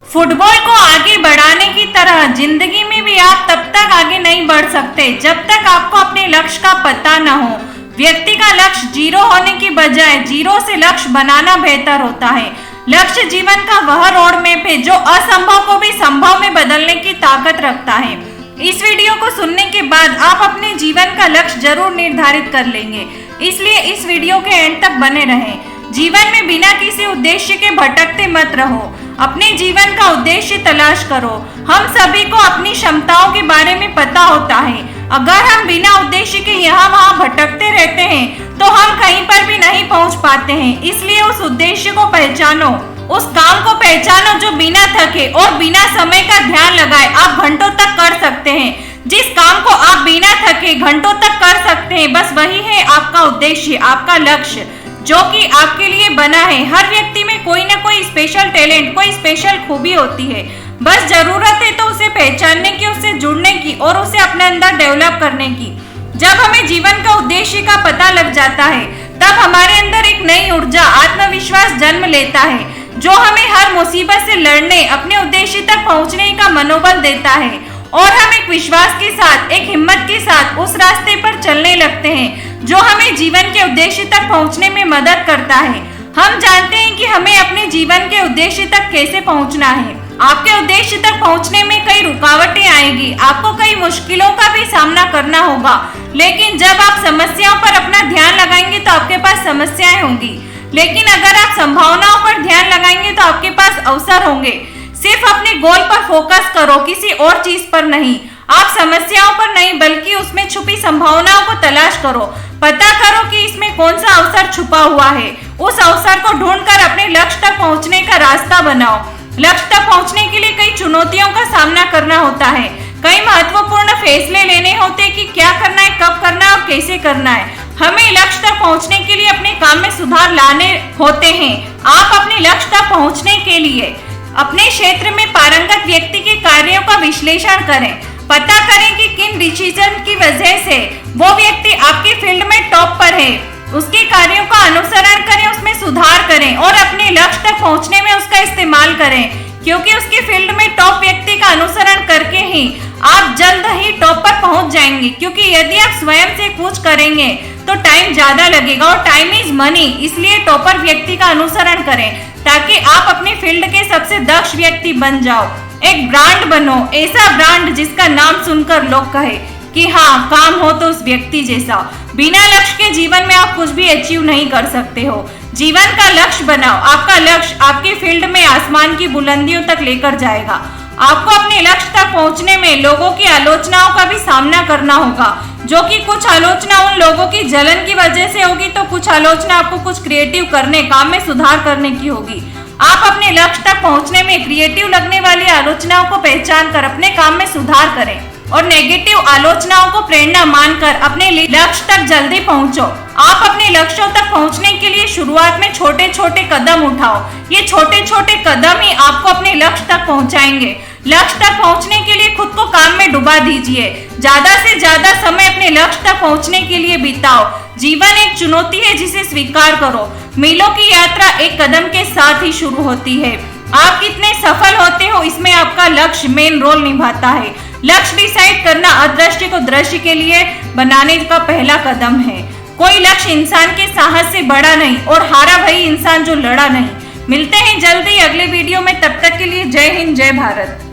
Football को आगे बढ़ाने की तरह जिंदगी में भी आप तब तक आगे नहीं बढ़ सकते जब तक आपको अपने लक्ष्य का पता न हो। व्यक्ति का लक्ष्य जीरो होने की बजाय जीरो से लक्ष्य बनाना बेहतर होता है। लक्ष्य जीवन का वह रोड मैप है जो असंभव को भी संभव में बदलने की ताकत रखता है। इस वीडियो को सुनने के बाद आप अपने जीवन का लक्ष्य जरूर निर्धारित कर लेंगे, इसलिए इस वीडियो के एंड तक बने रहें। जीवन में बिना किसी उद्देश्य के भटकते मत रहो, अपने जीवन का उद्देश्य तलाश करो। हम सभी को अपनी क्षमताओं के बारे में पता होता है। अगर हम बिना उद्देश्य के यहाँ वहाँ भटकते रहते हैं तो हम कहीं पर भी नहीं पहुँच पाते हैं। इसलिए उस उद्देश्य को पहचानो, उस काम को पहचानो जो बिना थके और बिना समय का ध्यान लगाए आप घंटों तक कर सकते हैं। जिस काम को आप बिना थके घंटों तक कर सकते हैं, बस वही है आपका उद्देश्य, आपका लक्ष्य जो कि आपके लिए बना है। हर व्यक्ति में कोई ना कोई स्पेशल टैलेंट, कोई स्पेशल खूबी होती है। बस जरूरत है तो उसे पहचानने की, उससे जुड़ने की और उसे अपने अंदर डेवलप करने की। जब हमें जीवन का उद्देश्य का पता लग जाता है तब हमारे अंदर एक नई ऊर्जा, आत्मविश्वास जन्म लेता है जो हमें हर मुसीबत से लड़ने, अपने उद्देश्य तक पहुंचने का मनोबल देता है और हम एक विश्वास के साथ, एक हिम्मत के साथ उस रास्ते पर चलने लगते हैं जो हमें जीवन के उद्देश्य तक पहुंचने में मदद करता है। हम जानते हैं कि हमें अपने जीवन के उद्देश्य तक कैसे पहुंचना है। आपके उद्देश्य तक पहुंचने में कई रुकावटें आएगी, आपको कई मुश्किलों का भी सामना करना होगा, लेकिन जब आप समस्याओं पर अपना ध्यान लगाएंगे तो आपके पास समस्याएं होंगी, लेकिन अगर आप संभावनाओं पर ध्यान लगाएंगे तो आपके पास अवसर होंगे। सिर्फ अपने गोल पर फोकस करो, किसी और चीज पर नहीं। आप समस्याओं पर नहीं बल्कि उसमें छुपी संभावनाओं को तलाश करो। पता करो कि इसमें कौन सा अवसर छुपा हुआ है। उस अवसर को ढूंढकर अपने लक्ष्य तक पहुंचने का रास्ता बनाओ। लक्ष्य तक पहुंचने के लिए कई चुनौतियों का सामना करना होता है, कई महत्वपूर्ण फैसले लेने होते हैं कि क्या करना है, कब करना है और कैसे करना है। हमें लक्ष्य तक पहुंचने के लिए अपने काम में सुधार लाने होते हैं। आप अपने लक्ष्य तक पहुंचने के लिए अपने क्षेत्र में पारंगत व्यक्ति के कार्यों का विश्लेषण करें। पता करें कि किन डिसीजन की वजह से वो व्यक्ति आपके फील्ड में टॉप पर है। उसके कार्यों का अनुसरण करें, उसमें सुधार करें और अपने लक्ष्य तक पहुंचने में उसका इस्तेमाल करें, क्योंकि उसके फील्ड में टॉप व्यक्ति का अनुसरण करके ही आप जल्द ही टॉप पर पहुंच जाएंगे। क्योंकि यदि आप स्वयं से कुछ करेंगे तो टाइम ज्यादा लगेगा और टाइम इज मनी, इसलिए टॉपर व्यक्ति का अनुसरण करें ताकि आप अपने फील्ड के सबसे दक्ष व्यक्ति बन जाओ। एक ब्रांड बनो, ऐसा ब्रांड जिसका नाम सुनकर लोग कहे कि हाँ, काम हो तो उस व्यक्ति जैसा। बिना लक्ष्य के जीवन में आप कुछ भी अचीव नहीं कर सकते हो। जीवन का लक्ष्य बनाओ। आपका लक्ष्य आपके फील्ड में आसमान की बुलंदियों तक लेकर जाएगा। आपको अपने लक्ष्य तक पहुंचने में लोगों की आलोचनाओं का भी सामना करना होगा, जो कि कुछ आलोचना उन लोगों की जलन की वजह से होगी तो कुछ आलोचना आपको कुछ क्रिएटिव करने, काम में सुधार करने की होगी। आप अपने लक्ष्य तक पहुंचने में क्रिएटिव लगने वाली आलोचनाओं को पहचान कर अपने काम में सुधार करें और नेगेटिव आलोचनाओं को प्रेरणा मानकर अपने लक्ष्य तक जल्दी पहुंचो। आप अपने लक्ष्यों तक पहुंचने के लिए शुरुआत में छोटे छोटे कदम उठाओ। ये छोटे छोटे कदम ही आपको अपने लक्ष्य तक पहुंचाएंगे। लक्ष्य तक पहुंचने के लिए खुद को काम में डुबा दीजिए। ज्यादा से ज्यादा समय अपने लक्ष्य तक पहुंचने के लिए बिताओ। जीवन एक चुनौती है जिसे स्वीकार करो। मीलों की यात्रा एक कदम के साथ ही शुरू होती है। आप कितने सफल होते हो इसमें आपका लक्ष्य मेन रोल निभाता है। लक्ष्य डिसाइड करना अदृश्य को दृश्य के लिए बनाने का पहला कदम है। कोई लक्ष्य इंसान के साहस से बड़ा नहीं और हारा वही इंसान जो लड़ा नहीं। मिलते हैं जल्दी अगले वीडियो में, तब तक के लिए जय हिंद, जय भारत।